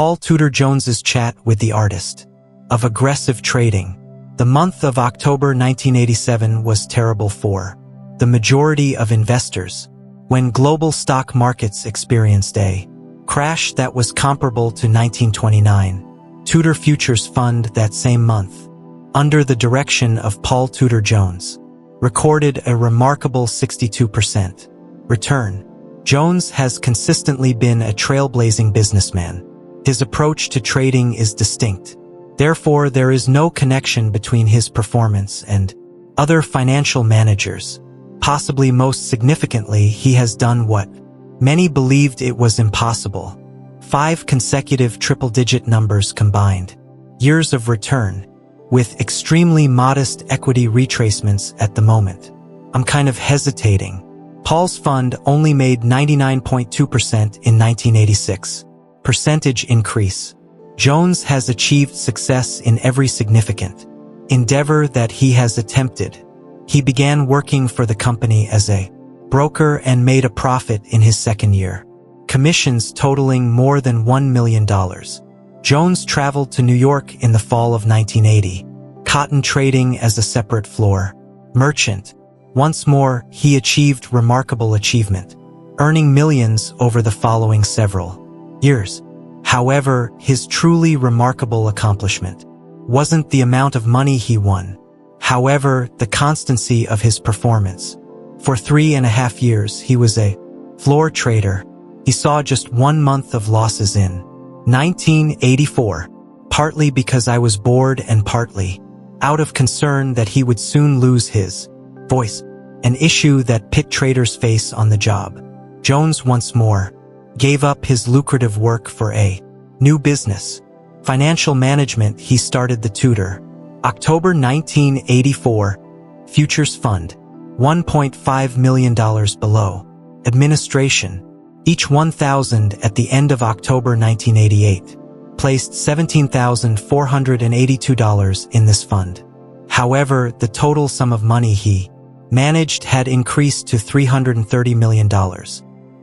Paul Tudor Jones's chat with the artist. Of aggressive trading. The month of October 1987 was terrible for the majority of investors, when global stock markets experienced a crash that was comparable to 1929. Tudor Futures Fund that same month, under the direction of Paul Tudor Jones, recorded a remarkable 62% return. Jones has consistently been a trailblazing businessman. His approach to trading is distinct. Therefore, there is no connection between his performance and other financial managers. Possibly most significantly, he has done what many believed it was impossible. 5 consecutive triple-digit numbers combined. Years of return, with extremely modest equity retracements at the moment. I'm kind of hesitating. Paul's fund only made 99.2% in 1986. Percentage increase. Jones has achieved success in every significant endeavor that he has attempted. He began working for the company as a broker and made a profit in his second year. Commissions totaling more than $1 million. Jones traveled to New York in the fall of 1980. Cotton trading as a separate floor merchant. Once more, he achieved remarkable achievement, earning millions over the following several years. However, his truly remarkable accomplishment wasn't the amount of money he won. However, the constancy of his performance. For 3.5 years, he was a floor trader. He saw just 1 month of losses in 1984, partly because I was bored and partly out of concern that he would soon lose his voice, an issue that pit traders face on the job. Jones once more gave up his lucrative work for a new business, financial management. He started the Tudor, October 1984, Futures Fund, $1.5 million below administration. Each $1,000 at the end of October 1988, placed $17,482 in this fund. However, the total sum of money he managed had increased to $330 million.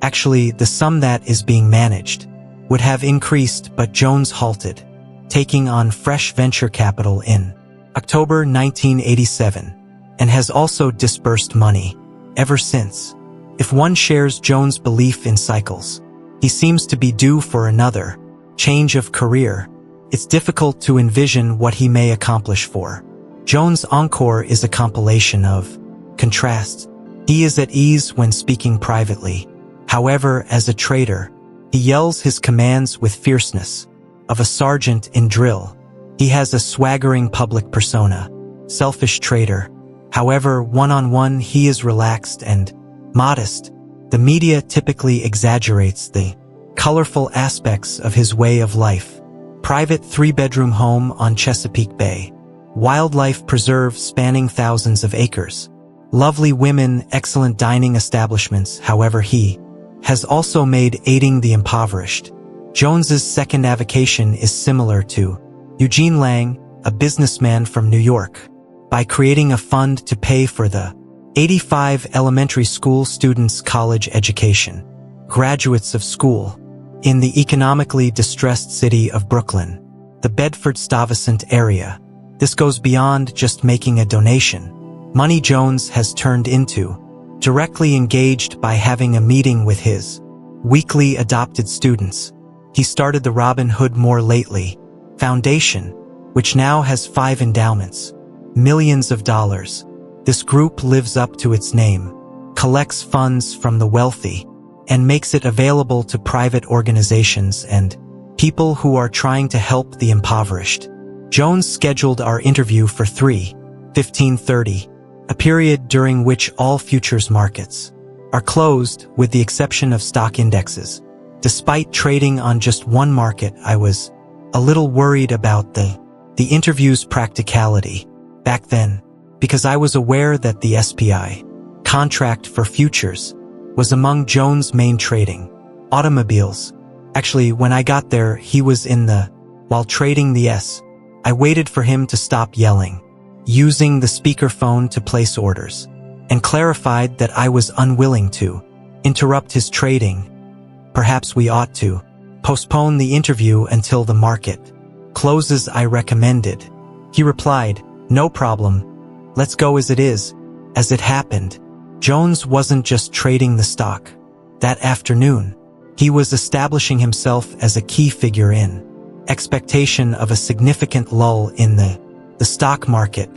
Actually, the sum that is being managed would have increased, but Jones halted, taking on fresh venture capital in October 1987, and has also disbursed money ever since. If one shares Jones' belief in cycles, he seems to be due for another change of career. It's difficult to envision what he may accomplish for. Jones' encore is a compilation of contrasts. He is at ease when speaking privately. However, as a trader, he yells his commands with fierceness of a sergeant in drill. He has a swaggering public persona, selfish trader. However, one-on-one he is relaxed and modest. The media typically exaggerates the colorful aspects of his way of life. Private 3-bedroom home on Chesapeake Bay. Wildlife preserve spanning thousands of acres. Lovely women, excellent dining establishments. However, he has also made aiding the impoverished. Jones's second avocation is similar to Eugene Lang, a businessman from New York, by creating a fund to pay for the 85 elementary school students' college education. Graduates of school in the economically distressed city of Brooklyn, the Bedford-Stuyvesant area. This goes beyond just making a donation. Money Jones has turned into directly engaged by having a meeting with his weekly adopted students. He started the Robin Hood More Lately Foundation, which now has 5 endowments, millions of dollars. This group lives up to its name, collects funds from the wealthy, and makes it available to private organizations and people who are trying to help the impoverished. Jones scheduled our interview for 3:15:30, a period during which all futures markets are closed with the exception of stock indexes. Despite trading on just one market, I was a little worried about the interview's practicality back then, because I was aware that the SPI contract for futures was among Jones' main trading. Automobiles. Actually, when I got there, he was while trading the S. I waited for him to stop yelling, using the speakerphone to place orders, and clarified that I was unwilling to interrupt his trading. Perhaps we ought to Postpone the interview until the market closes, I recommended. He replied, "No problem. Let's go as it is." As it happened, Jones wasn't just trading the stock. That afternoon, he was establishing himself as a key figure in expectation of a significant lull in the stock market.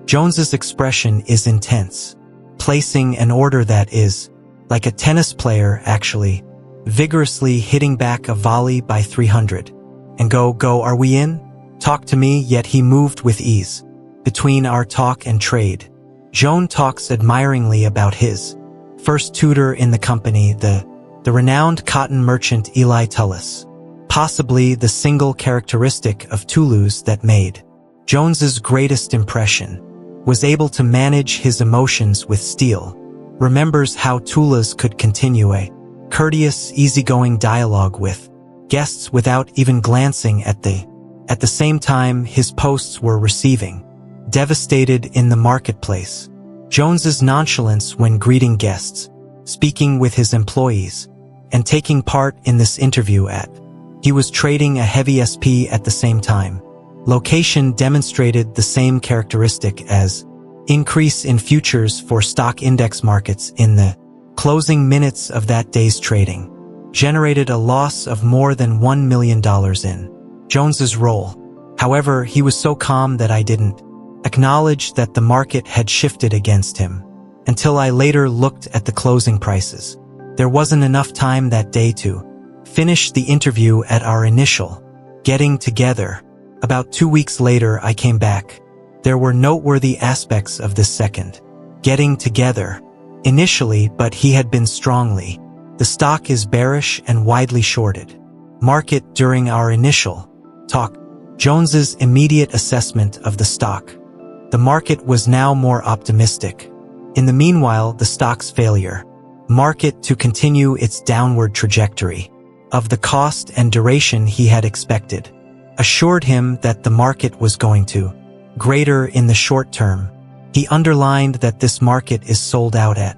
Jones's expression is intense, placing an order that is like a tennis player, actually, vigorously hitting back a volley by 300. And go, are we in? Talk to me. Yet he moved with ease between our talk and trade. Jones talks admiringly about his first tutor in the company, the renowned cotton merchant Eli Tullis. Possibly the single characteristic of Toulouse that made Jones's greatest impression was able to manage his emotions with steel. Remembers how Toulouse could continue a courteous, easygoing dialogue with guests without even glancing at the same time his posts were receiving devastated in the marketplace. Jones's nonchalance when greeting guests, speaking with his employees, and taking part in this interview he was trading a heavy SP at the same time. Location demonstrated the same characteristic as increase in futures for stock index markets in the closing minutes of that day's trading, generated a loss of more than $1 million in Jones's role. However, he was so calm that I didn't acknowledge that the market had shifted against him until I later looked at the closing prices. There wasn't enough time that day to finish the interview at our initial getting together. About 2 weeks later, I came back. There were noteworthy aspects of this second getting together initially, but he had been strongly. The stock is bearish and widely shorted. Market during our initial talk. Jones's immediate assessment of the stock. The market was now more optimistic. In the meanwhile, the stock's failure. Market to continue its downward trajectory of the cost and duration he had expected. Assured him that the market was going to greater in the short term. He underlined that this market is sold out at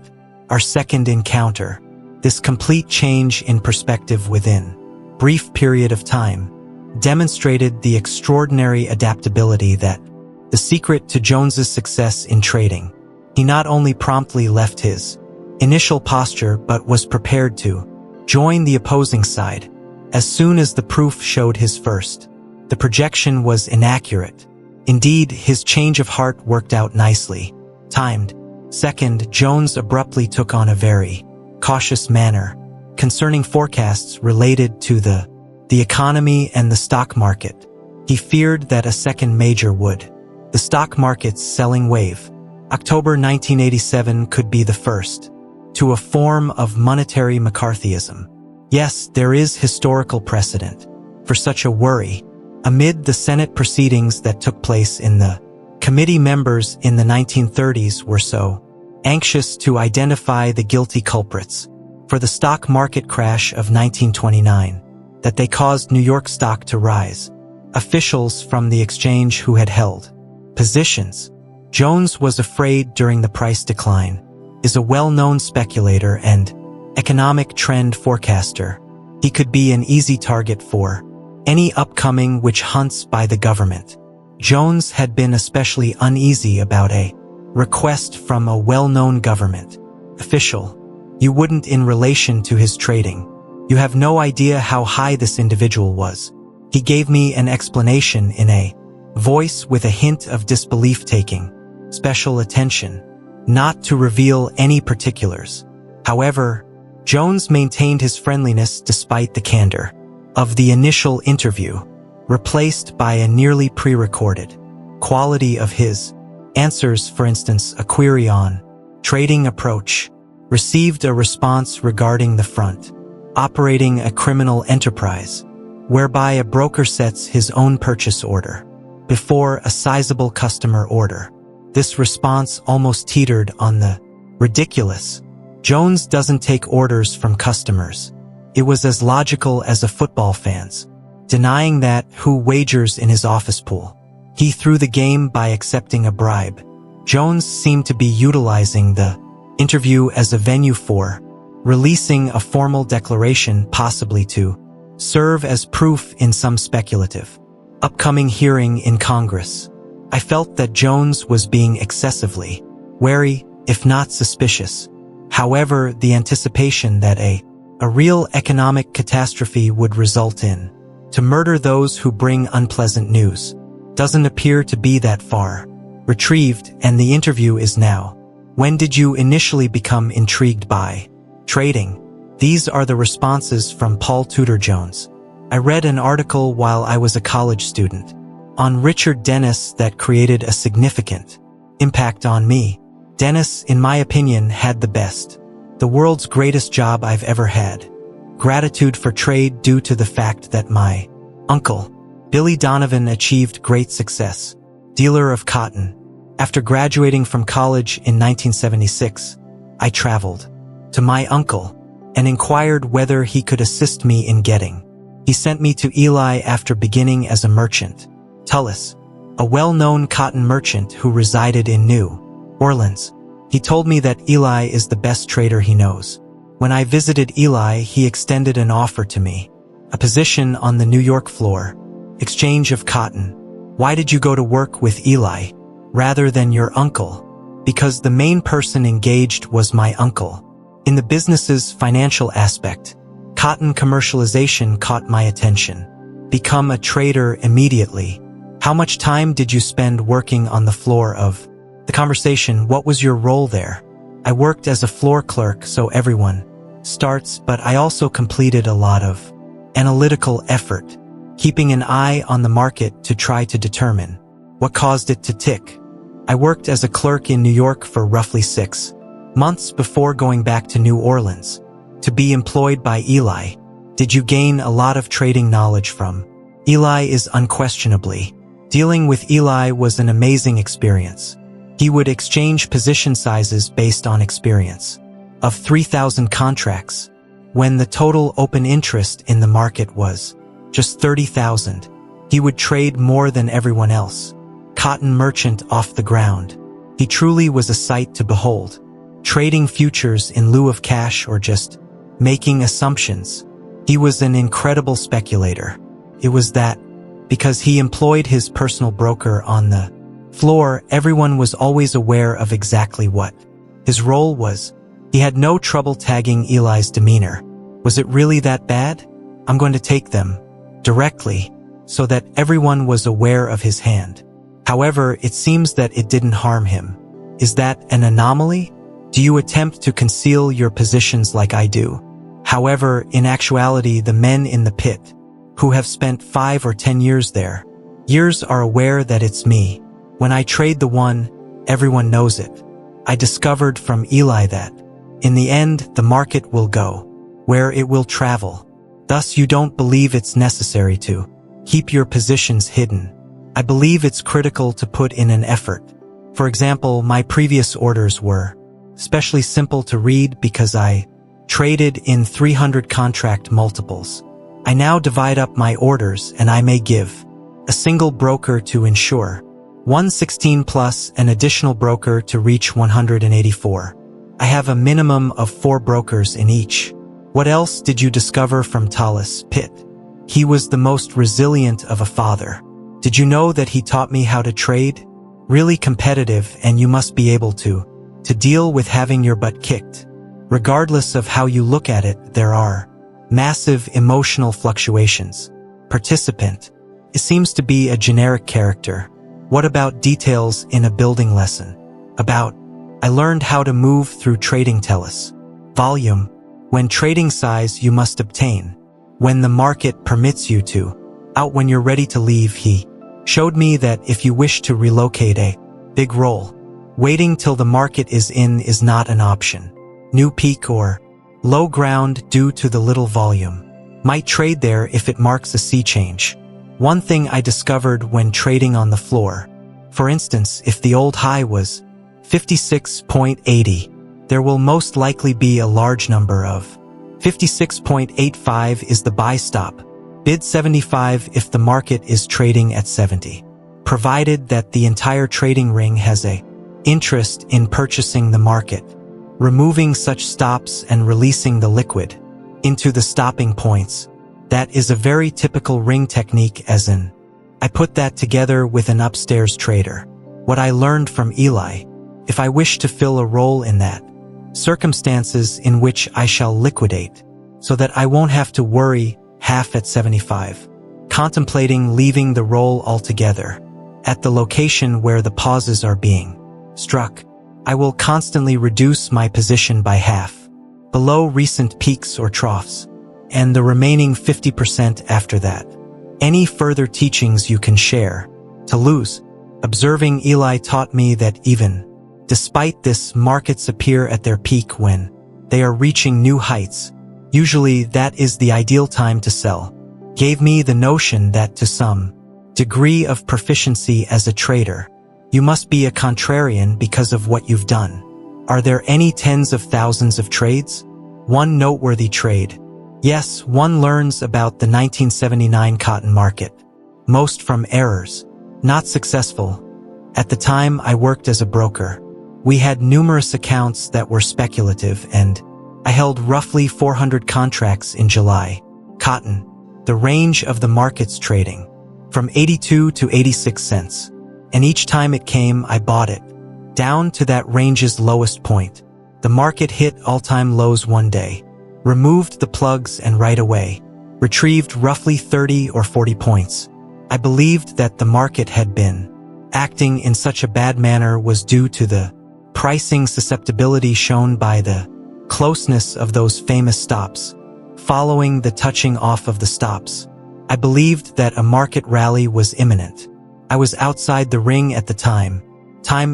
our second encounter. This complete change in perspective within brief period of time demonstrated the extraordinary adaptability that the secret to Jones's success in trading. He not only promptly left his initial posture but was prepared to join the opposing side as soon as the proof showed his first. The projection was inaccurate. Indeed, his change of heart worked out nicely. Timed. Second, Jones abruptly took on a very cautious manner concerning forecasts related to the economy and the stock market. He feared that a second major would. The stock market's selling wave. October 1987 could be the first to a form of monetary McCarthyism. Yes, there is historical precedent for such a worry. Amid the Senate proceedings that took place in the committee, members in the 1930s were so anxious to identify the guilty culprits for the stock market crash of 1929 that they caused New York stock to rise. Officials from the exchange who had held positions. Jones was afraid during the price decline, is a well-known speculator and economic trend forecaster. He could be an easy target for any upcoming witch hunts by the government. Jones had been especially uneasy about a request from a well-known government official. You wouldn't in relation to his trading. You have no idea how high this individual was. He gave me an explanation in a voice with a hint of disbelief, taking special attention not to reveal any particulars. However, Jones maintained his friendliness despite the candor of the initial interview, replaced by a nearly pre-recorded quality of his answers. For instance, a query on trading approach received a response regarding the front operating a criminal enterprise, whereby a broker sets his own purchase order before a sizable customer order. This response almost teetered on the ridiculous. Jones doesn't take orders from customers. It was as logical as a football fan's denying that who wagers in his office pool. He threw the game by accepting a bribe. Jones seemed to be utilizing the interview as a venue for releasing a formal declaration, possibly to serve as proof in some speculative, upcoming hearing in Congress. I felt that Jones was being excessively wary, if not suspicious. However, the anticipation that a real economic catastrophe would result in to murder those who bring unpleasant news doesn't appear to be that far retrieved, and the interview is now. When did you initially become intrigued by trading? These are the responses from Paul Tudor Jones. I read an article while I was a college student on Richard Dennis that created a significant impact on me. Dennis, in my opinion, had the world's greatest job I've ever had. Gratitude for trade due to the fact that my uncle, Billy Donovan, achieved great success. Dealer of cotton. After graduating from college in 1976, I traveled to my uncle and inquired whether he could assist me in getting. He sent me to Eli after beginning as a merchant. Tullis, a well-known cotton merchant who resided in New Orleans. He told me that Eli is the best trader he knows. When I visited Eli, he extended an offer to me, a position on the New York floor, exchange of cotton. Why did you go to work with Eli rather than your uncle? Because the main person engaged was my uncle. In the business's financial aspect, cotton commercialization caught my attention. Become a trader immediately. How much time did you spend working on the floor of the conversation? What was your role there? I worked as a floor clerk, so everyone starts, but I also completed a lot of analytical effort, keeping an eye on the market to try to determine what caused it to tick. I worked as a clerk in New York for roughly 6 months before going back to New Orleans to be employed by Eli. Did you gain a lot of trading knowledge from Eli? Is unquestionably. Dealing with Eli was an amazing experience. He would exchange position sizes based on experience. Of 3,000 contracts, when the total open interest in the market was just 30,000, he would trade more than everyone else. Cotton merchant off the ground. He truly was a sight to behold. Trading futures in lieu of cash or just making assumptions. He was an incredible speculator. It was that, because he employed his personal broker on the floor, everyone was always aware of exactly what his role was. He had no trouble tagging Eli's demeanor. Was it really that bad? I'm going to take them directly, so that everyone was aware of his hand. However, it seems that it didn't harm him. Is that an anomaly? Do you attempt to conceal your positions like I do? However, in actuality, the men in the pit, who have spent 5 or 10 years there, are aware that it's me. When I trade the one, everyone knows it. I discovered from Eli that, in the end, the market will go where it will travel. Thus, you don't believe it's necessary to keep your positions hidden. I believe it's critical to put in an effort. For example, my previous orders were especially simple to read because I traded in 300 contract multiples. I now divide up my orders and I may give a single broker to ensure 116 plus an additional broker to reach 184. I have a minimum of 4 brokers in each. What else did you discover from Tallis Pitt? He was the most resilient of a father. Did you know that he taught me how to trade? Really competitive, and you must be able to deal with having your butt kicked. Regardless of how you look at it, there are massive emotional fluctuations. Participant. It seems to be a generic character. What about details in a building lesson? About, I learned how to move through trading Tallis. Volume. When trading size you must obtain. When the market permits you to. Out when you're ready to leave. He showed me that if you wish to relocate a big roll, waiting till the market is in is not an option. New peak or low ground due to the little volume. Might trade there if it marks a sea change. One thing I discovered when trading on the floor, for instance, if the old high was 56.80, there will most likely be a large number of 56.85 is the buy stop. Bid 75 if the market is trading at 70. Provided that the entire trading ring has a interest in purchasing the market, removing such stops and releasing the liquid into the stopping points. That is a very typical ring technique, as in, I put that together with an upstairs trader. What I learned from Eli, if I wish to fill a role in that, circumstances in which I shall liquidate, so that I won't have to worry half at 75. Contemplating leaving the role altogether. At the location where the pauses are being struck, I will constantly reduce my position by half, below recent peaks or troughs, and the remaining 50% after that. Any further teachings you can share? To lose. Observing Eli taught me that even despite this, markets appear at their peak when they are reaching new heights. Usually that is the ideal time to sell. Gave me the notion that to some degree of proficiency as a trader, you must be a contrarian because of what you've done. Are there any tens of thousands of trades? One noteworthy trade. Yes, one learns about the 1979 cotton market. Most from errors. Not successful. At the time I worked as a broker. We had numerous accounts that were speculative, and I held roughly 400 contracts in July. Cotton. The range of the market's trading. From 82 to 86 cents. And each time it came, I bought it. Down to that range's lowest point. The market hit all-time lows one day. Removed the plugs and right away. Retrieved roughly 30 or 40 points. I believed that the market had been acting in such a bad manner was due to the pricing susceptibility shown by the closeness of those famous stops. Following the touching off of the stops, I believed that a market rally was imminent. I was outside the ring at the time.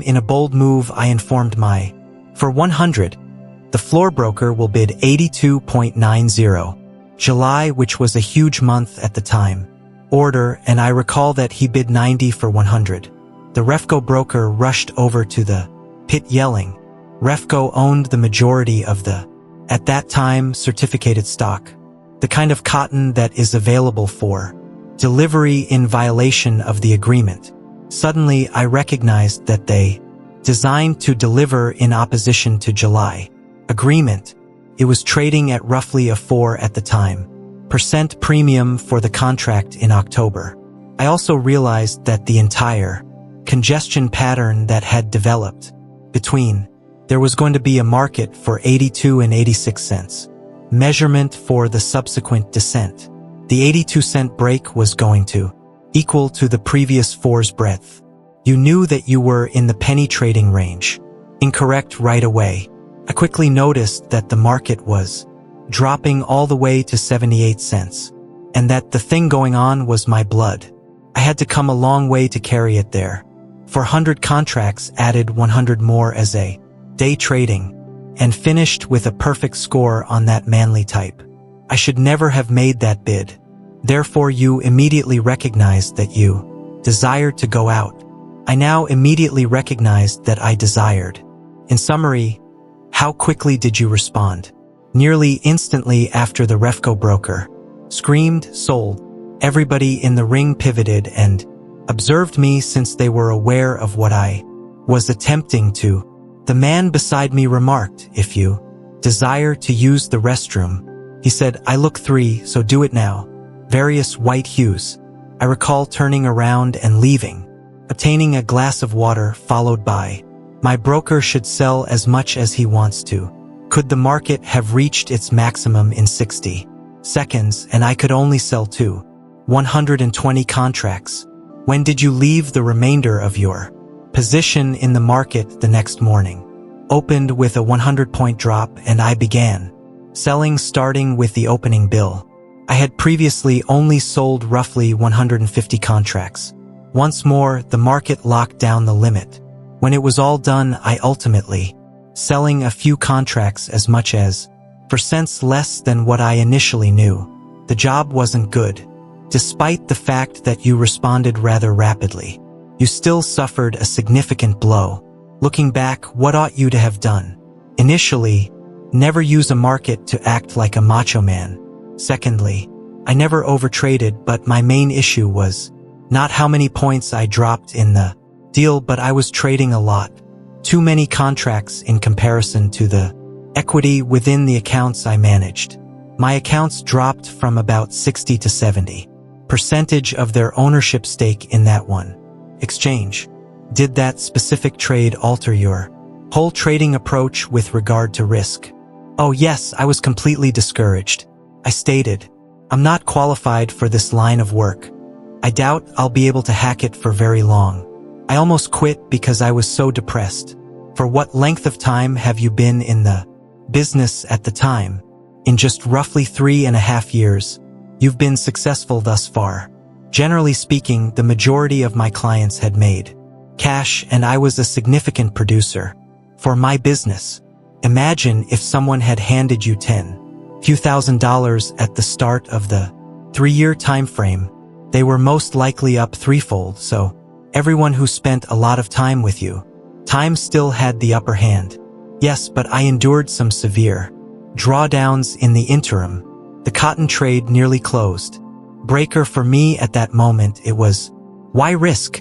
In a bold move, I informed my, for 100, the floor broker will bid 82.90. July, which was a huge month at the time. Order, and I recall that he bid 90 for 100. The Refco broker rushed over to the pit yelling. Refco owned the majority of the, at that time, certificated stock. The kind of cotton that is available for delivery in violation of the agreement. Suddenly, I recognized that they designed to deliver in opposition to July agreement. It was trading at roughly a 4 at the time % premium for the contract in October. I also realized that the entire congestion pattern that had developed between there was going to be a market for 82 and 86 cents. Measurement for the subsequent descent. The 82-cent break was going to equal to the previous 4's breadth. You knew that you were in the penny trading range. Incorrect right away. I quickly noticed that the market was dropping all the way to 78 cents, and that the thing going on was my blood. I had to come a long way to carry it there. 400 contracts added 100 more as a day trading, and finished with a perfect score on that manly type. I should never have made that bid. Therefore you immediately recognized that you desired to go out. I now immediately recognized that I desired. In summary, how quickly did you respond? Nearly instantly after the Refco broker screamed, sold. Everybody in the ring pivoted and observed me since they were aware of what I was attempting to. The man beside me remarked, if you desire to use the restroom. He said, I look 3, so do it now. Various white hues. I recall turning around and leaving, obtaining a glass of water followed by, my broker should sell as much as he wants to. Could the market have reached its maximum in 60 seconds and I could only sell 120 contracts? When did you leave the remainder of your position in the market the next morning? Opened with a 100-point drop and I began selling starting with the opening bill. I had previously only sold roughly 150 contracts. Once more, the market locked down the limit. When it was all done, I ultimately selling a few contracts as much as for cents less than what I initially knew. The job wasn't good. Despite the fact that you responded rather rapidly, you still suffered a significant blow. Looking back, what ought you to have done? Initially, never use a market to act like a macho man. Secondly, I never overtraded, but my main issue was not how many points I dropped in the deal, but I was trading a lot. Too many contracts in comparison to the equity within the accounts I managed. My accounts dropped from about 60 to 70% of their ownership stake in that one exchange. Did that specific trade alter your whole trading approach with regard to risk? Oh yes, I was completely discouraged. I stated, I'm not qualified for this line of work. I doubt I'll be able to hack it for very long. I almost quit because I was so depressed. For what length of time have you been in the business at the time? In just roughly 3.5 years, you've been successful thus far. Generally speaking, the majority of my clients had made cash and I was a significant producer for my business. Imagine if someone had handed you few $1,000s at the start of the 3-year time frame. They were most likely up threefold, so everyone who spent a lot of time with you, time still had the upper hand. Yes, but I endured some severe drawdowns in the interim. The cotton trade nearly closed. Breaker for me at that moment, it was, why risk?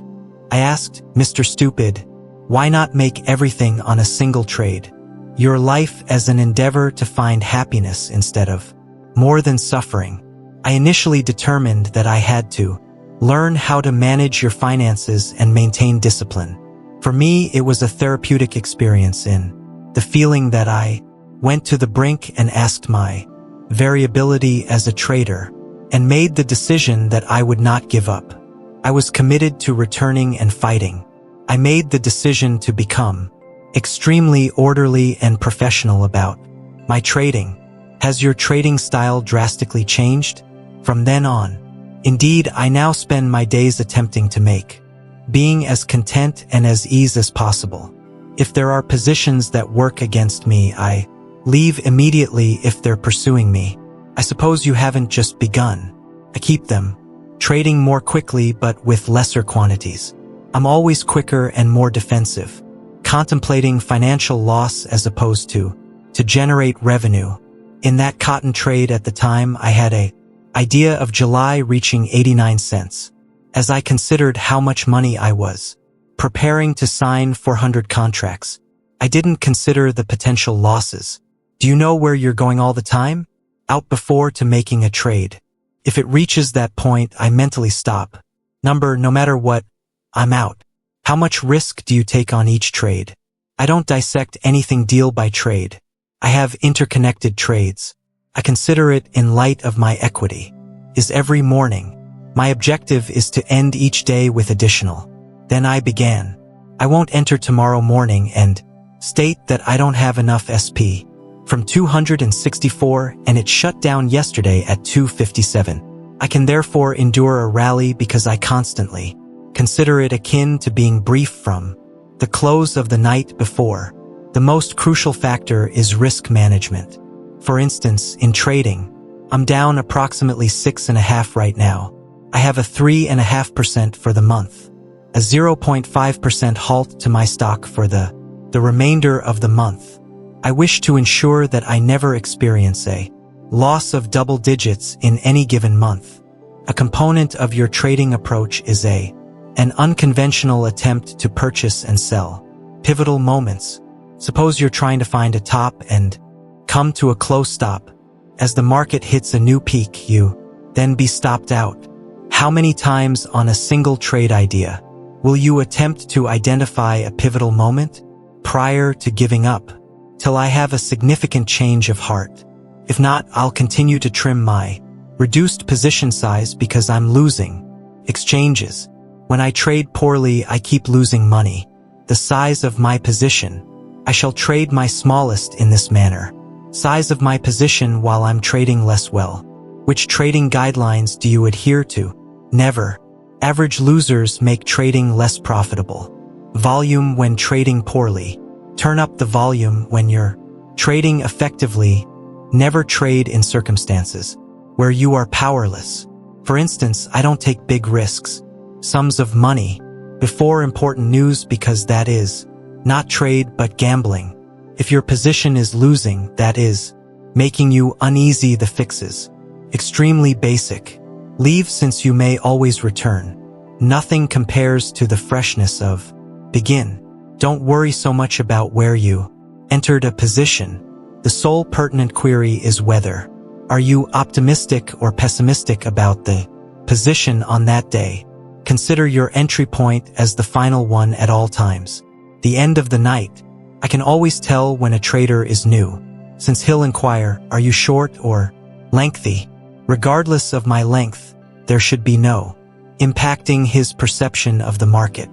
I asked, Mr. Stupid, why not make everything on a single trade? Your life as an endeavor to find happiness instead of more than suffering. I initially determined that I had to learn how to manage your finances and maintain discipline. For me, it was a therapeutic experience in the feeling that I went to the brink and asked my variability as a trader and made the decision that I would not give up. I was committed to returning and fighting. I made the decision to become extremely orderly and professional about my trading. Has your trading style drastically changed from then on? Indeed, I now spend my days attempting to make being as content and as ease as possible. If there are positions that work against me, I leave immediately if they're pursuing me. I suppose you haven't just begun. I keep them, trading more quickly but with lesser quantities. I'm always quicker and more defensive, contemplating financial loss as opposed to generate revenue. In that cotton trade at the time, I had a idea of July reaching 89 cents. As I considered how much money I was preparing to sign 400 contracts, I didn't consider the potential losses. Do you know where you're going all the time? Out before to making a trade. If it reaches that point, I mentally stop. No matter what, I'm out. How much risk do you take on each trade? I don't dissect anything deal by trade. I have interconnected trades. I consider it in light of my equity. Is every morning. My objective is to end each day with additional. Then I began. I won't enter tomorrow morning and state that I don't have enough SP from 264 and it shut down yesterday at 257. I can therefore endure a rally because I constantly consider it akin to being briefed from the close of the night before. The most crucial factor is risk management. For instance, in trading, I'm down approximately 6.5 right now. I have a 3.5% for the month, a 0.5% halt to my stock for the remainder of the month. I wish to ensure that I never experience a loss of double digits in any given month. A component of your trading approach is an unconventional attempt to purchase and sell. Pivotal moments. Suppose you're trying to find a top and come to a close stop. As the market hits a new peak, you then be stopped out. How many times on a single trade idea will you attempt to identify a pivotal moment prior to giving up? Till I have a significant change of heart. If not, I'll continue to trim my reduced position size because I'm losing exchanges. When I trade poorly, I keep losing money. The size of my position. I shall trade my smallest in this manner. Size of my position while I'm trading less well. Which trading guidelines do you adhere to? Never. Average losers make trading less profitable. Volume when trading poorly. Turn up the volume when you're trading effectively. Never trade in circumstances where you are powerless. For instance, I don't take big risks, sums of money, before important news because that is not trade but gambling. If your position is losing, that is making you uneasy, the fixes. Extremely basic. Leave since you may always return. Nothing compares to the freshness of begin. Don't worry so much about where you entered a position. The sole pertinent query is whether Are you optimistic or pessimistic about the position on that day? Consider your entry point as the final one at all times. The end of the night. I can always tell when a trader is new, since he'll inquire, are you short or lengthy? Regardless of my length, there should be no impacting his perception of the market.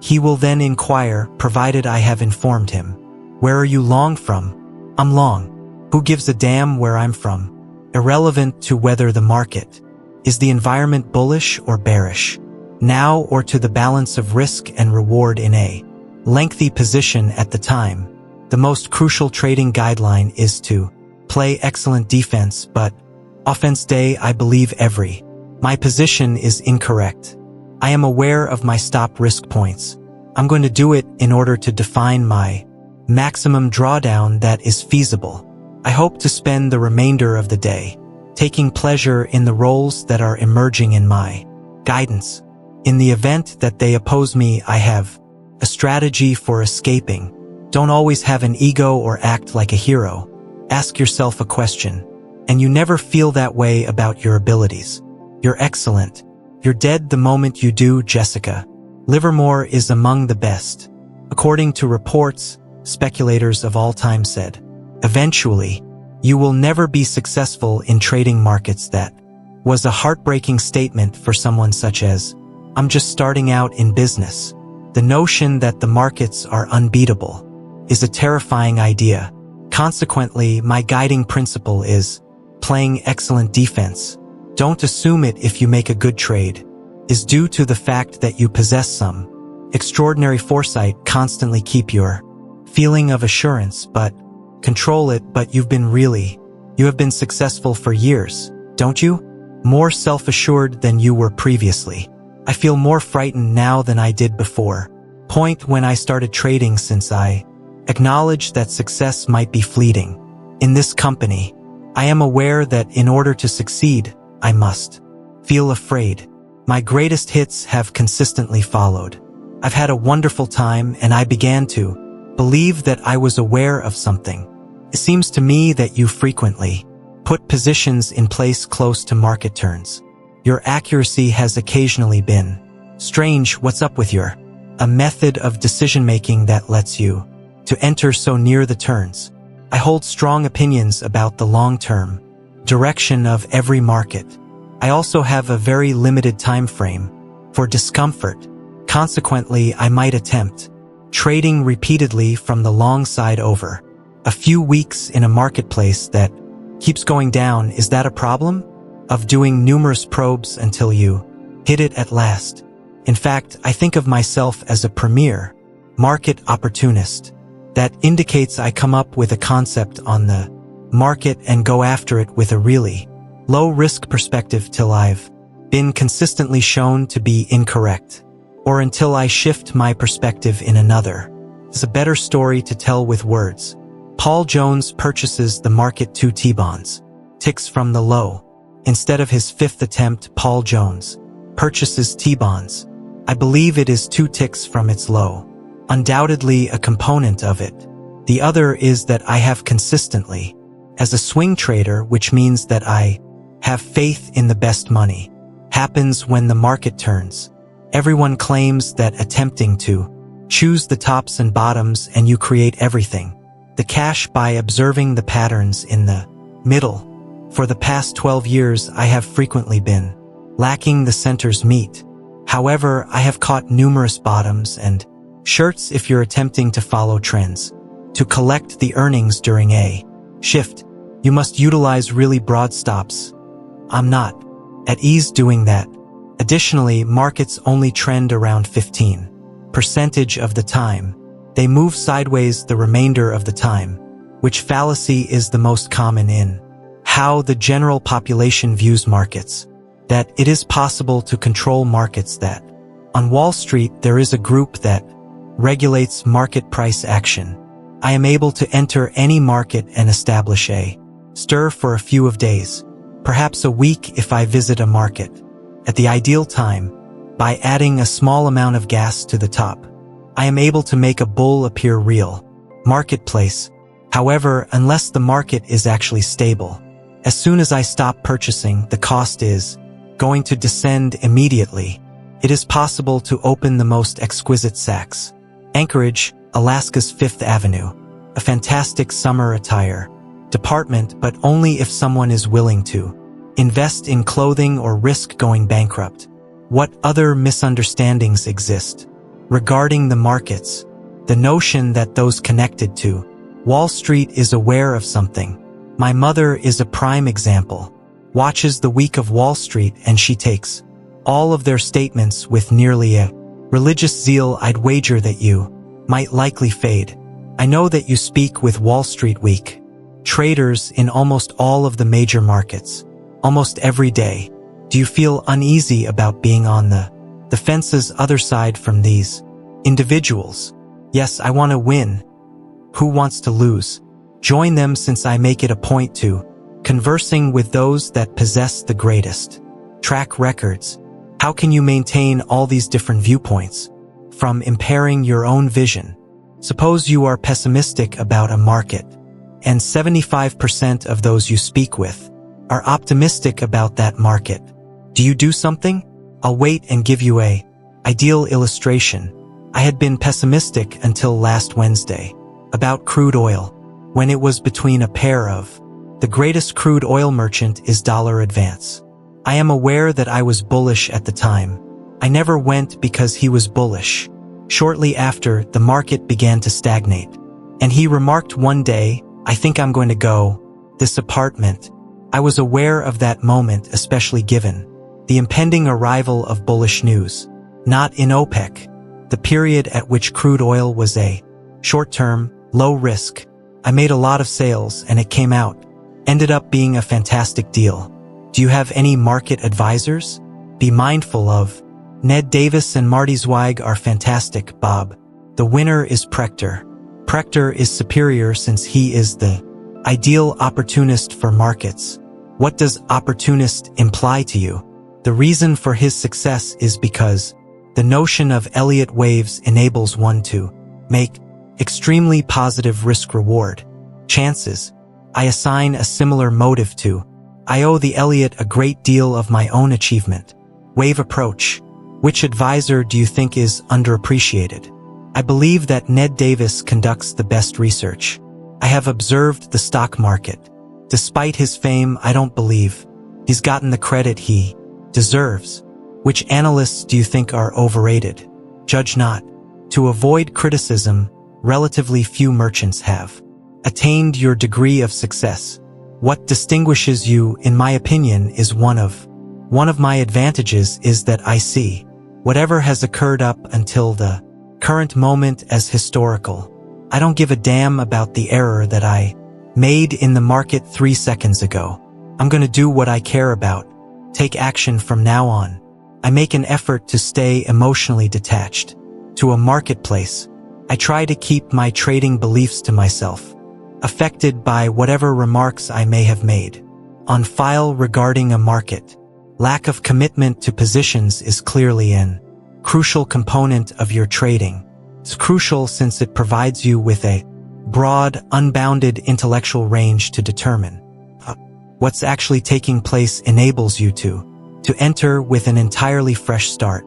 He will then inquire, provided I have informed him. Where are you long from? I'm long. Who gives a damn where I'm from? Irrelevant to whether the market is the environment bullish or bearish, now or to the balance of risk and reward in a lengthy position at the time. The most crucial trading guideline is to play excellent defense, but offense day I believe my position is incorrect. I am aware of my stop risk points. I'm going to do it in order to define my maximum drawdown that is feasible. I hope to spend the remainder of the day taking pleasure in the roles that are emerging in my guidance. In the event that they oppose me, I have a strategy for escaping. Don't always have an ego or act like a hero. Ask yourself a question. And you never feel that way about your abilities. You're excellent. You're dead the moment you do, Jessica. Livermore is among the best. According to reports, speculators of all time said, eventually, you will never be successful in trading markets. That was a heartbreaking statement for someone such as, I'm just starting out in business. The notion that the markets are unbeatable is a terrifying idea. Consequently, my guiding principle is playing excellent defense. Don't assume it if you make a good trade is due to the fact that you possess some extraordinary foresight. Constantly keep your feeling of assurance, but control it. But you have been successful for years, don't you? More self-assured than you were previously. I feel more frightened now than I did before. Point when I started trading, since I acknowledge that success might be fleeting. In this company, I am aware that in order to succeed, I must feel afraid. My greatest hits have consistently followed. I've had a wonderful time, and I began to believe that I was aware of something. It seems to me that you frequently put positions in place close to market turns. Your accuracy has occasionally been strange. What's up with a method of decision-making that lets you to enter so near the turns? I hold strong opinions about the long-term direction of every market. I also have a very limited time frame for discomfort. Consequently, I might attempt trading repeatedly from the long side over a few weeks in a marketplace that keeps going down. Is that a problem? Of doing numerous probes until you hit it at last. In fact, I think of myself as a premier market opportunist. That indicates I come up with a concept on the market and go after it with a really low-risk perspective till I've been consistently shown to be incorrect, or until I shift my perspective in another. It's a better story to tell with words. Paul Jones purchases the market 2 T-bonds, ticks from the low. Instead of his 5th attempt, Paul Jones purchases T-bonds. I believe it is 2 ticks from its low. Undoubtedly a component of it. The other is that I have consistently, as a swing trader, which means that I have faith in the best money, happens when the market turns. Everyone claims that attempting to choose the tops and bottoms and you create everything. The cash by observing the patterns in the middle. For the past 12 years, I have frequently been lacking the center's meat. However, I have caught numerous bottoms and shirts. If you're attempting to follow trends, to collect the earnings during a shift, you must utilize really broad stops. I'm not at ease doing that. Additionally, markets only trend around 15% of the time. They move sideways the remainder of the time, which fallacy is the most common in how the general population views markets. That it is possible to control markets. That on Wall Street there is a group that regulates market price action. I am able to enter any market and establish a stir for a few of days, perhaps a week if I visit a market at the ideal time. By adding a small amount of gas to the top, I am able to make a bull appear real. Marketplace, however, unless the market is actually stable, As soon as I stop purchasing, the cost is going to descend immediately. It is possible to open the most exquisite sacks. Anchorage, Alaska's Fifth Avenue. A fantastic summer attire department, but only if someone is willing to invest in clothing or risk going bankrupt. What other misunderstandings exist regarding the markets? The notion that those connected to Wall Street is aware of something. My mother is a prime example. Watches the Week of Wall Street and she takes all of their statements with nearly a religious zeal. I'd wager that you might likely fade. I know that you speak with Wall Street Week traders in almost all of the major markets, almost every day. Do you feel uneasy about being on the fence's other side from these individuals? Yes, I want to win. Who wants to lose? Join them, since I make it a point to conversing with those that possess the greatest track records. How can you maintain all these different viewpoints from impairing your own vision? Suppose you are pessimistic about a market, and 75% of those you speak with are optimistic about that market. Do you do something? I'll wait and give you a ideal illustration. I had been pessimistic until last Wednesday about crude oil, when it was between a pair of the greatest crude oil merchant is Dollar Advance. I am aware that I was bullish at the time. I never went because he was bullish. Shortly after, the market began to stagnate, and he remarked one day, "I think I'm going to go this apartment." I was aware of that moment, especially given the impending arrival of bullish news. Not in OPEC, the period at which crude oil was a short-term, low-risk. I made a lot of sales and it came out. Ended up being a fantastic deal. Do you have any market advisors? Be mindful of Ned Davis and Marty Zweig are fantastic, Bob. The winner is Prechter. Prechter is superior since he is the ideal opportunist for markets. What does opportunist imply to you? The reason for his success is because the notion of Elliott waves enables one to make extremely positive risk-reward chances. I assign a similar motive to. I owe the Elliott a great deal of my own achievement. Wave approach. Which advisor do you think is underappreciated? I believe that Ned Davis conducts the best research. I have observed the stock market. Despite his fame, I don't believe he's gotten the credit he deserves. Which analysts do you think are overrated? Judge not. To avoid criticism, relatively few merchants have attained your degree of success. What distinguishes you, in my opinion, is one of my advantages is that I see whatever has occurred up until the current moment as historical. I don't give a damn about the error that I made in the market 3 seconds ago. I'm going to do what I care about. Take action from now on. I make an effort to stay emotionally detached to a marketplace. I try to keep my trading beliefs to myself, affected by whatever remarks I may have made on file regarding a market. Lack of commitment to positions is clearly an crucial component of your trading. It's crucial since it provides you with a broad, unbounded intellectual range to determine what's actually taking place, enables you to enter with an entirely fresh start.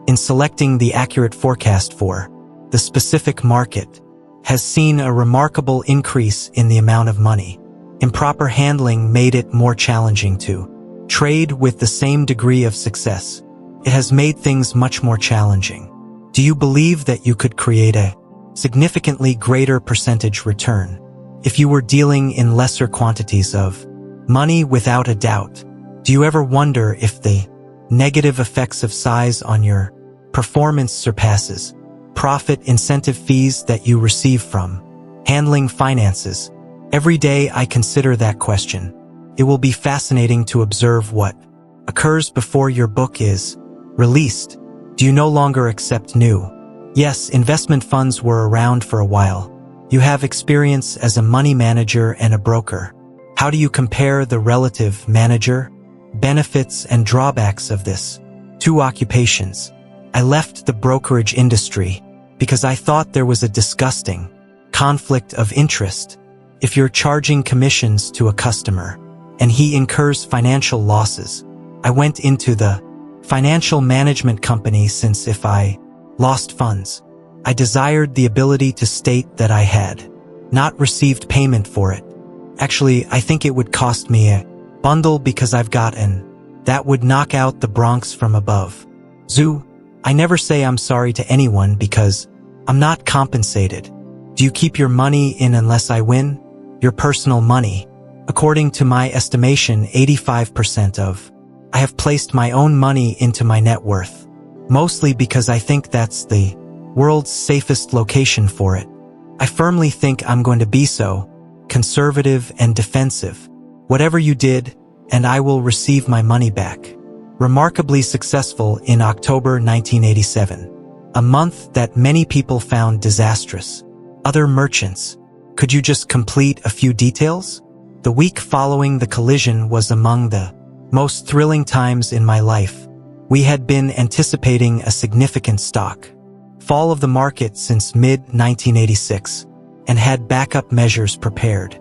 In selecting the accurate forecast for the specific market, has seen a remarkable increase in the amount of money. Improper handling made it more challenging to trade with the same degree of success. It has made things much more challenging. Do you believe that you could create a significantly greater percentage return if you were dealing in lesser quantities of money? Without a doubt. Do you ever wonder if the negative effects of size on your performance surpasses profit incentive fees that you receive from handling finances? Every day I consider that question. It will be fascinating to observe what occurs before your book is released. Do you no longer accept new? Yes, investment funds were around for a while. You have experience as a money manager and a broker. How do you compare the relative manager benefits and drawbacks of this two occupations? I left the brokerage industry because I thought there was a disgusting conflict of interest. If you're charging commissions to a customer and he incurs financial losses. I went into the financial management company since if I lost funds, I desired the ability to state that I had not received payment for it. Actually, I think it would cost me a bundle because I've got an that would knock out the Bronx from above. Zoo, I never say I'm sorry to anyone because I'm not compensated. Do you keep your money in unless I win? Your personal money. According to my estimation, 85% of I have placed my own money into my net worth. Mostly because I think that's the world's safest location for it. I firmly think I'm going to be so conservative and defensive. Whatever you did, and I will receive my money back. Remarkably successful in October 1987, a month that many people found disastrous. Other merchants. Could you just complete a few details? The week following the collision was among the most thrilling times in my life. We had been anticipating a significant stock fall of the market since mid-1986 and had backup measures prepared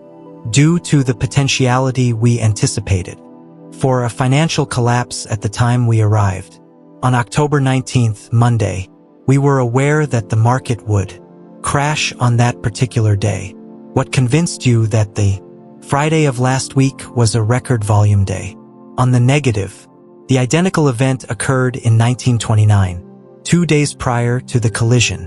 due to the potentiality we anticipated for a financial collapse at the time we arrived. On October 19th, Monday, we were aware that the market would crash on that particular day. What convinced you that the Friday of last week was a record volume day? On the negative, the identical event occurred in 1929, 2 days prior to the collision.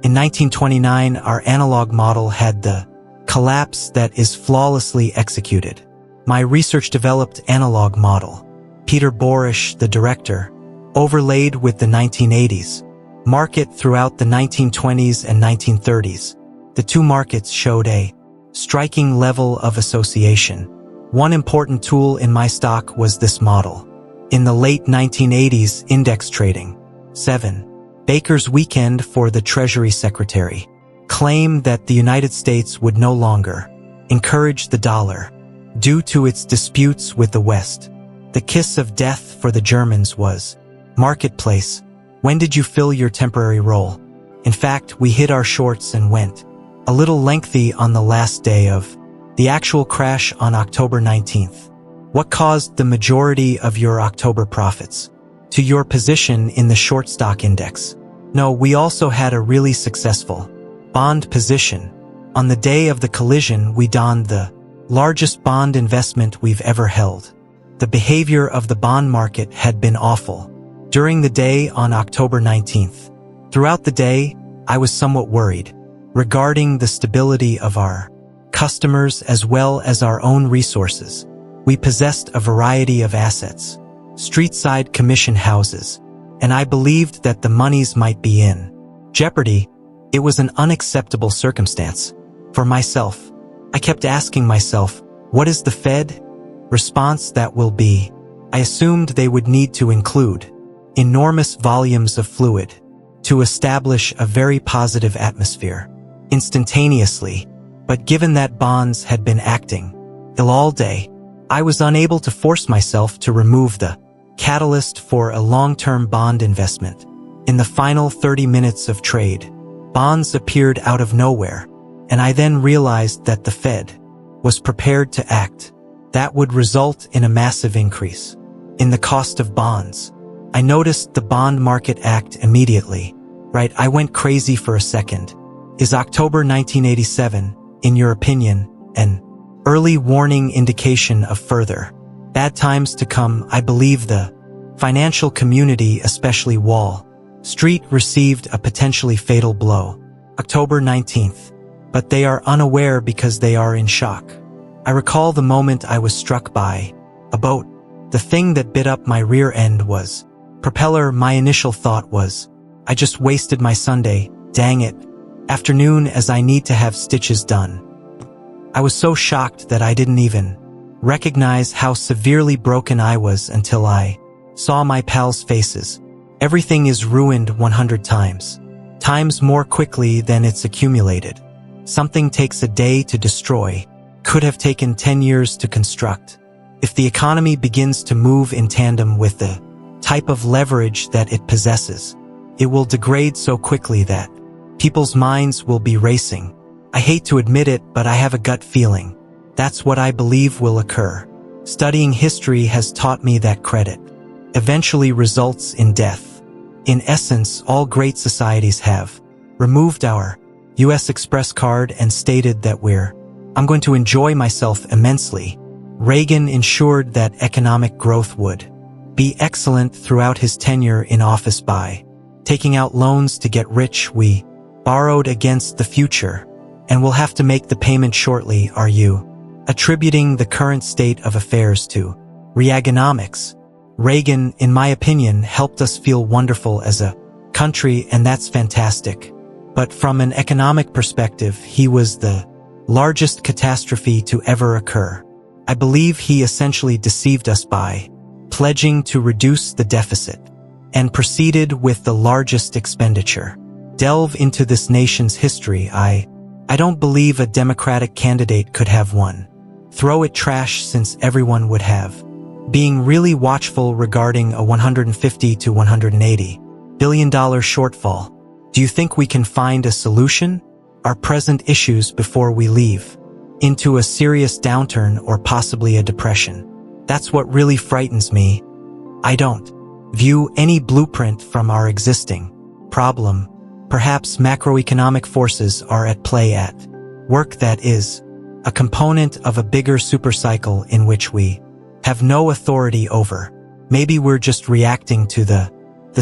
In 1929, our analog model had the collapse that is flawlessly executed. My research-developed analog model, Peter Borish, the director, overlaid with the 1980s market throughout the 1920s and 1930s. The two markets showed a striking level of association. One important tool in my stock was this model. In the late 1980s, index trading. 7. Baker's weekend for the Treasury Secretary claimed that the United States would no longer encourage the dollar due to its disputes with the West. The kiss of death for the Germans was marketplace. When did you fill your temporary role? In fact, we hid our shorts and went a little lengthy on the last day of the actual crash on October 19th. What caused the majority of your October profits? To your position in the short stock index. No, we also had a really successful bond position. On the day of the collision, we donned the largest bond investment we've ever held. The behavior of the bond market had been awful during the day on October 19th. Throughout the day, I was somewhat worried regarding the stability of our customers as well as our own resources. We possessed a variety of assets, street-side commission houses, and I believed that the monies might be in jeopardy. It was an unacceptable circumstance. For myself, I kept asking myself, what is the Fed response that will be? I assumed they would need to include enormous volumes of fluid to establish a very positive atmosphere instantaneously, but given that bonds had been acting ill all day, I was unable to force myself to remove the catalyst for a long-term bond investment. In the final 30 minutes of trade, bonds appeared out of nowhere, and I then realized that the Fed was prepared to act. That would result in a massive increase in the cost of bonds. I noticed the bond market act immediately. Right, I went crazy for a second. Is October 1987, in your opinion, an early warning indication of further bad times to come? I believe the financial community, especially Wall Street, received a potentially fatal blow. October 19th. But they are unaware because they are in shock. I recall the moment I was struck by a boat. The thing that bit up my rear end was propeller. My initial thought was, I just wasted my Sunday, dang it, afternoon as I need to have stitches done. I was so shocked that I didn't even recognize how severely broken I was until I saw my pals' faces. Everything is ruined 100 times more quickly than it's accumulated. Something takes a day to destroy, could have taken 10 years to construct. If the economy begins to move in tandem with the type of leverage that it possesses, it will degrade so quickly that people's minds will be racing. I hate to admit it, but I have a gut feeling that's what I believe will occur. Studying history has taught me that credit eventually results in death. In essence, all great societies have removed our US Express card and stated that I'm going to enjoy myself immensely. Reagan ensured that economic growth would be excellent throughout his tenure in office by taking out loans to get rich. We borrowed against the future and will have to make the payment shortly. Are you attributing the current state of affairs to Reaganomics? Reagan, in my opinion, helped us feel wonderful as a country, and that's fantastic. But from an economic perspective, he was the largest catastrophe to ever occur. I believe he essentially deceived us by pledging to reduce the deficit and proceeded with the largest expenditure. Delve into this nation's history. I don't believe a Democratic candidate could have won. Throw it trash, since everyone would have. Being really watchful regarding a $150 to $180 billion shortfall. Do you think we can find a solution? Our present issues before we leave into a serious downturn or possibly a depression. That's what really frightens me. I don't view any blueprint from our existing problem. Perhaps macroeconomic forces are at play at work, that is a component of a bigger supercycle in which we have no authority over. Maybe we're just reacting to the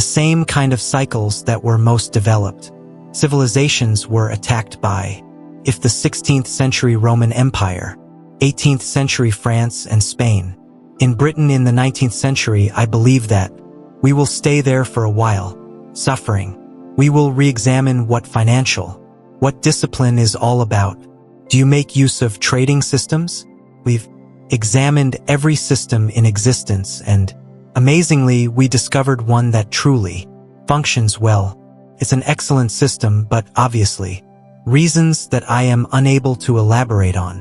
same kind of cycles that were most developed civilizations were attacked by. If the 16th century Roman Empire, 18th century France and Spain, in Britain in the 19th century, I believe that we will stay there for a while, suffering. We will re-examine what discipline is all about. Do you make use of trading systems? We've examined every system in existence, and amazingly, we discovered one that truly functions well. It's an excellent system, but obviously, reasons that I am unable to elaborate on.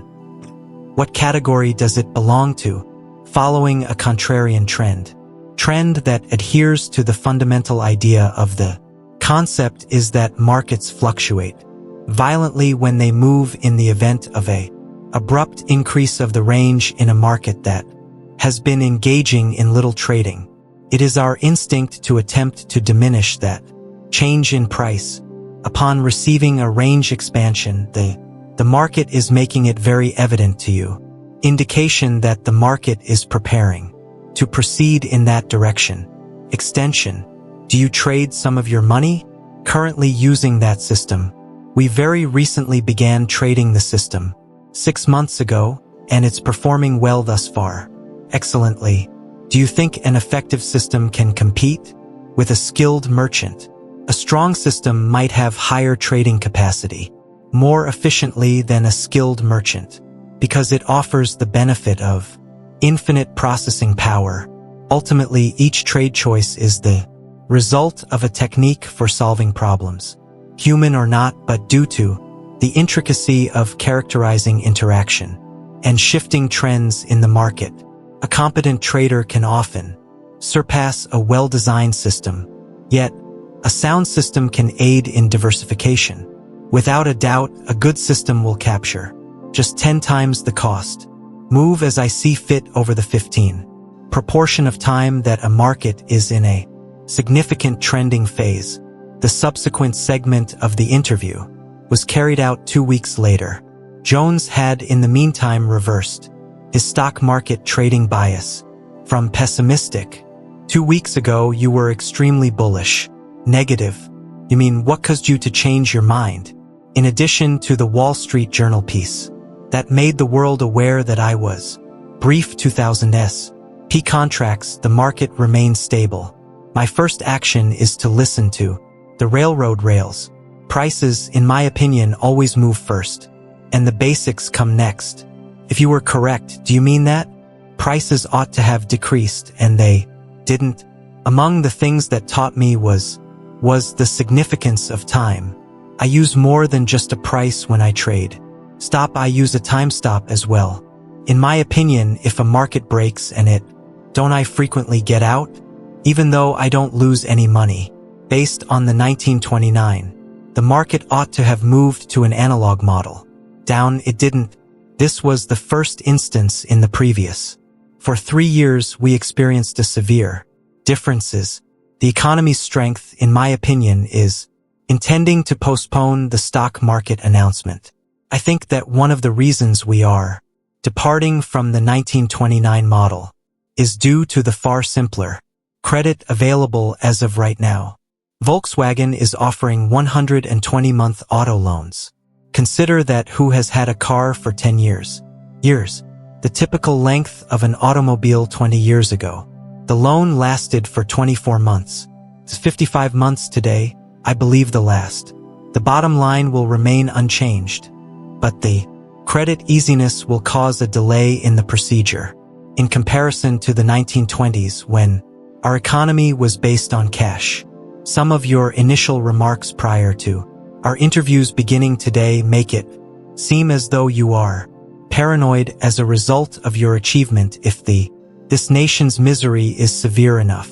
What category does it belong to? Following a contrarian trend that adheres to the fundamental idea of the concept is that markets fluctuate violently when they move. In the event of a abrupt increase of the range in a market that has been engaging in little trading, it is our instinct to attempt to diminish that change in price. Upon receiving a range expansion, the market is making it very evident to you. Indication that the market is preparing to proceed in that direction. Extension. Do you trade some of your money? Currently using that system. We very recently began trading the system 6 months ago, and it's performing well thus far. Excellently. Do you think an effective system can compete with a skilled merchant? A strong system might have higher trading capacity, more efficiently than a skilled merchant, because it offers the benefit of infinite processing power. Ultimately, each trade choice is the result of a technique for solving problems, human or not, but due to the intricacy of characterizing interaction and shifting trends in the market, a competent trader can often surpass a well-designed system. Yet, a sound system can aid in diversification. Without a doubt, a good system will capture just 10 times the cost. Move as I see fit over the 15 proportion of time that a market is in a significant trending phase. The subsequent segment of the interview was carried out 2 weeks later. Jones had in the meantime reversed his stock market trading bias from pessimistic. 2 weeks ago you were extremely bullish. Negative. You mean, what caused you to change your mind? In addition to the Wall Street Journal piece that made the world aware that I was brief 2000s P contracts, the market remains stable. My first action is to listen to the railroad rails. Prices, in my opinion, always move first, and the basics come next. If you were correct, do you mean that? Prices ought to have decreased, and they didn't. Among the things that taught me was the significance of time. I use more than just a price when I trade. Stop, I use a time stop as well. In my opinion, if a market breaks and don't I frequently get out? Even though I don't lose any money. Based on the 1929, the market ought to have moved to an analog model. Down, it didn't. This was the first instance in the previous For 3 years, we experienced a severe differences. The economy's strength, in my opinion, is intending to postpone the stock market announcement. I think that one of the reasons we are departing from the 1929 model is due to the far simpler credit available as of right now. Volkswagen is offering 120-month auto loans. Consider that who has had a car for 10 years. The typical length of an automobile 20 years ago. The loan lasted for 24 months. It's 55 months today, I believe the last. The bottom line will remain unchanged. But the credit easiness will cause a delay in the procedure. In comparison to the 1920s when our economy was based on cash. Some of your initial remarks prior to our interviews beginning today make it seem as though you are paranoid as a result of your achievement. If this nation's misery is severe enough,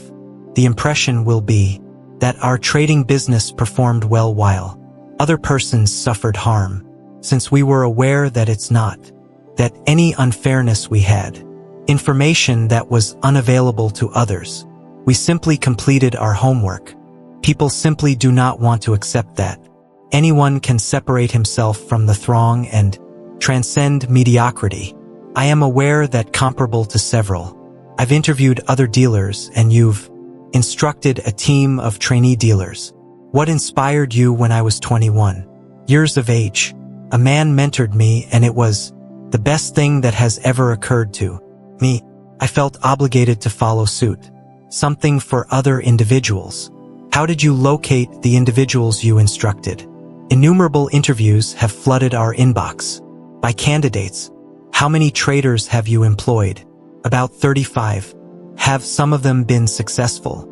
the impression will be that our trading business performed well while other persons suffered harm, since we were aware that it's not that any unfairness we had information that was unavailable to others. We simply completed our homework. People simply do not want to accept that anyone can separate himself from the throng and transcend mediocrity. I am aware that comparable to several, I've interviewed other dealers and you've instructed a team of trainee dealers. What inspired you when I was 21 years of age? A man mentored me and it was the best thing that has ever occurred to me. I felt obligated to follow suit. Something for other individuals. How did you locate the individuals you instructed? Innumerable interviews have flooded our inbox. By candidates. How many traders have you employed? About 35. Have some of them been successful?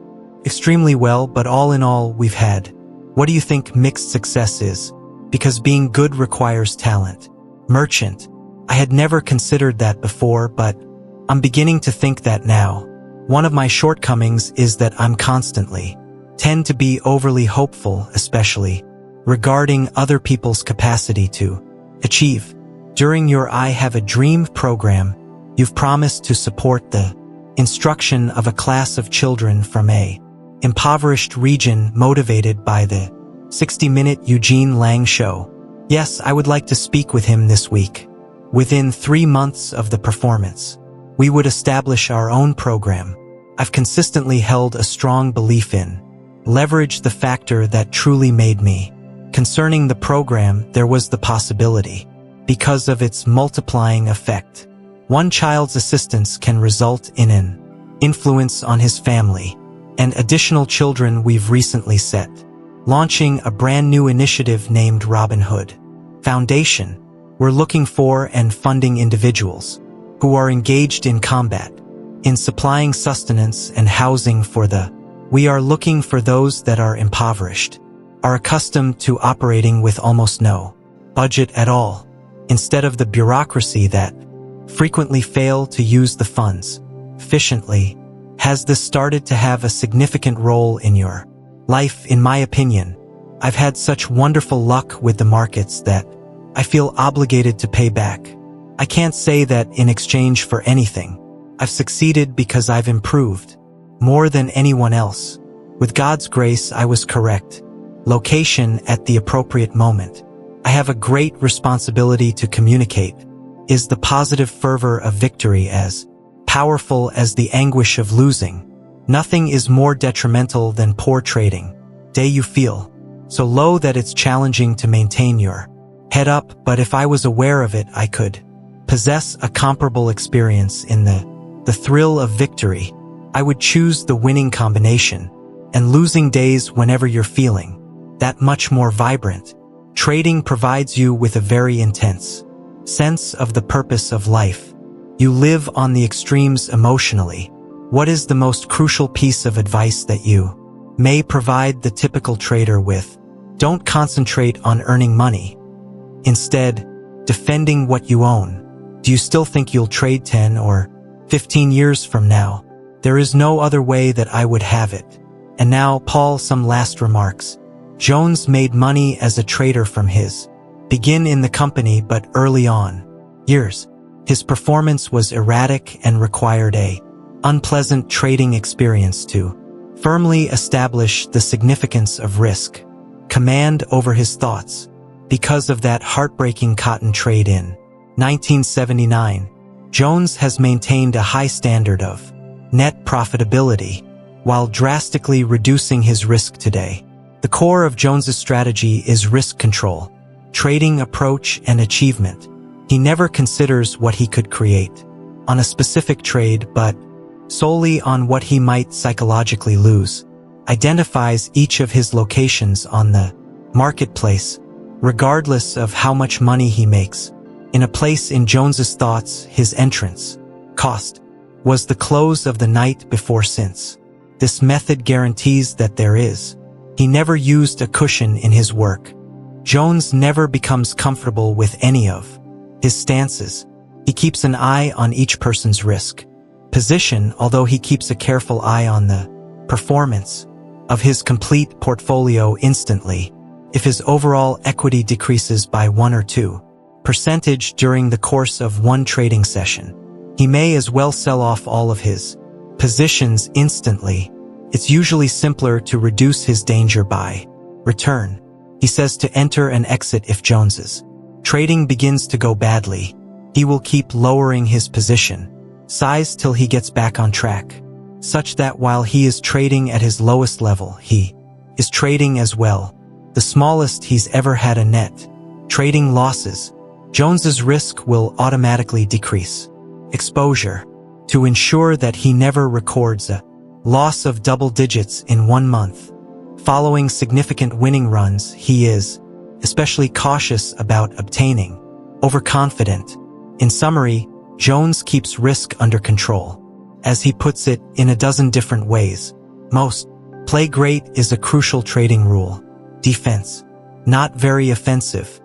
Extremely well, but all in all, we've had. What do you think mixed success is? Because being good requires talent. Merchant. I had never considered that before, but I'm beginning to think that now. One of my shortcomings is that I'm constantly tend to be overly hopeful, especially regarding other people's capacity to achieve. During your I Have a Dream program, you've promised to support the instruction of a class of children from a impoverished region motivated by the 60-minute Eugene Lang show. Yes, I would like to speak with him this week. Within 3 months of the performance, we would establish our own program. I've consistently held a strong belief in leverage the factor that truly made me. Concerning the program, there was the possibility, because of its multiplying effect. One child's assistance can result in an influence on his family and additional children. We've recently set launching a brand new initiative named Robin Hood Foundation. We're looking for and funding individuals who are engaged in combat, in supplying sustenance and housing for the. We are looking for those that are impoverished, are accustomed to operating with almost no budget at all, instead of the bureaucracy that frequently fail to use the funds efficiently. Has this started to have a significant role in your life? In my opinion, I've had such wonderful luck with the markets that I feel obligated to pay back. I can't say that in exchange for anything. I've succeeded because I've improved more than anyone else. With God's grace, I was correct. Location at the appropriate moment. I have a great responsibility to communicate. Is the positive fervor of victory as powerful as the anguish of losing? Nothing is more detrimental than poor trading. Day you feel so low that it's challenging to maintain your head up, but if I was aware of it, I could possess a comparable experience in the thrill of victory. I would choose the winning combination and losing days whenever you're feeling that much more vibrant. Trading provides you with a very intense sense of the purpose of life. You live on the extremes emotionally. What is the most crucial piece of advice that you may provide the typical trader with? Don't concentrate on earning money. Instead, defending what you own. Do you still think you'll trade 10 or 15 years from now? There is no other way that I would have it. And now, Paul, some last remarks. Jones made money as a trader from his begin in the company, but early on years, His performance was erratic and required a unpleasant trading experience to firmly establish the significance of risk, command over his thoughts. Because of that heartbreaking cotton trade in 1979, Jones has maintained a high standard of net profitability while drastically reducing his risk today. The core of Jones's strategy is risk control, trading approach, and achievement. He never considers what he could create on a specific trade, but solely on what he might psychologically lose. Identifies each of his locations on the marketplace, regardless of how much money he makes. In a place in Jones's thoughts, his entrance cost was the close of the night before. Since this method guarantees that there is, he never used a cushion in his work. Jones never becomes comfortable with any of his stances. He keeps an eye on each person's risk position, although he keeps a careful eye on the performance of his complete portfolio instantly. If his overall equity decreases by 1 or 2% during the course of one trading session, he may as well sell off all of his positions instantly. It's usually simpler to reduce his danger by return. He says to enter and exit if Jones's trading begins to go badly. He will keep lowering his position size till he gets back on track, such that while he is trading at his lowest level, he is trading as well. The smallest he's ever had a net trading losses. Jones's risk will automatically decrease exposure to ensure that he never records a loss of double digits in 1 month. Following significant winning runs, he is especially cautious about obtaining overconfident. In summary, Jones keeps risk under control. As he puts it in a dozen different ways, most play great is a crucial trading rule. Defense, not very offensive.